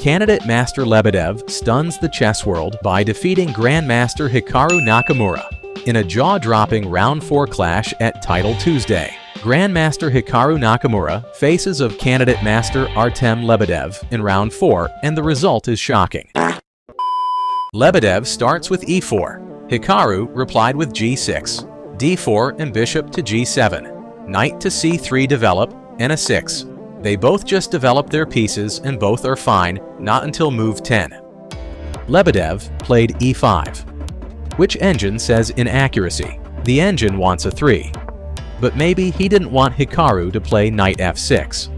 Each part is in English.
Candidate Master Lebedev stuns the chess world by defeating Grandmaster Hikaru Nakamura in a jaw-dropping Round 4 clash at Title Tuesday. Grandmaster Hikaru Nakamura faces of Candidate Master Artem Lebedev in Round 4, and the result is shocking. Lebedev starts with e4. Hikaru replied with g6, d4 and bishop to g7. Knight to c3 develop, and a 6. They both just develop their pieces and both are fine, not until move 10. Lebedev played e5. Which engine says inaccuracy? The engine wants a 3. But maybe he didn't want Hikaru to play knight f6.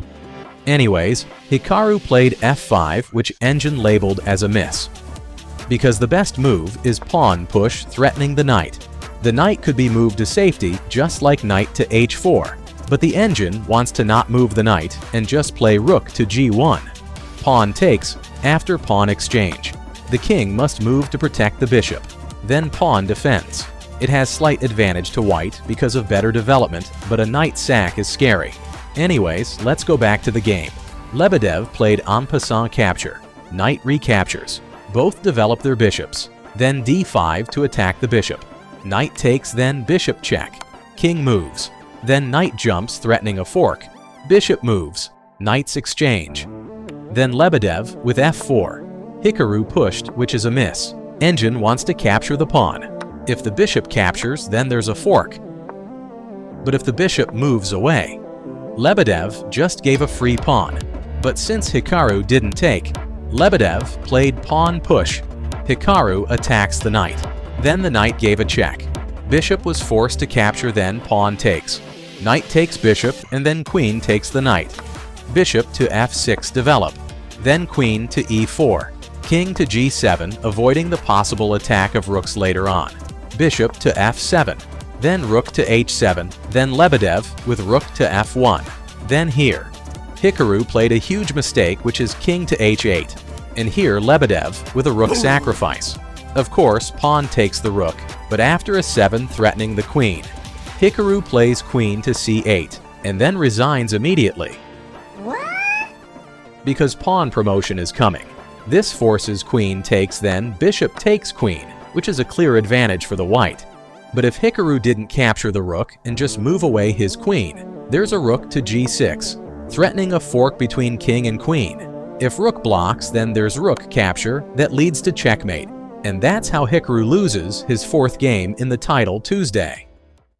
Anyways, Hikaru played f5, which engine labeled as a miss. Because the best move is pawn push threatening the knight. The knight could be moved to safety just like knight to h4. But the engine wants to not move the knight and just play rook to g1. Pawn takes after pawn exchange. The king must move to protect the bishop. Then pawn defends. It has slight advantage to white because of better development, but a knight sack is scary. Anyways, let's go back to the game. Lebedev played en passant capture. Knight recaptures. Both develop their bishops. Then d5 to attack the bishop. Knight takes, then bishop check. King moves. Then knight jumps threatening a fork. Bishop moves. Knights exchange. Then Lebedev with f4. Hikaru pushed, which is a miss. Engine wants to capture the pawn. If the bishop captures, then there's a fork. But if the bishop moves away, Lebedev just gave a free pawn. But since Hikaru didn't take, Lebedev played pawn push. Hikaru attacks the knight. Then the knight gave a check. Bishop was forced to capture, then pawn takes. Knight takes bishop, and then queen takes the knight. Bishop to f6 develop. Then queen to e4. King to g7, avoiding the possible attack of rooks later on. Bishop to f7. Then rook to h7. Then Lebedev with rook to f1. Then here. Hikaru played a huge mistake, which is king to h8. And here Lebedev with a rook sacrifice. Of course, pawn takes the rook, but after a 7 threatening the queen. Hikaru plays queen to c8, and then resigns immediately. What? Because pawn promotion is coming. This forces queen takes, then bishop takes queen, which is a clear advantage for the white. But if Hikaru didn't capture the rook and just move away his queen, there's a rook to g6, threatening a fork between king and queen. If rook blocks, then there's rook capture that leads to checkmate. And that's how Hikaru loses his 4th game in the Title Tuesday.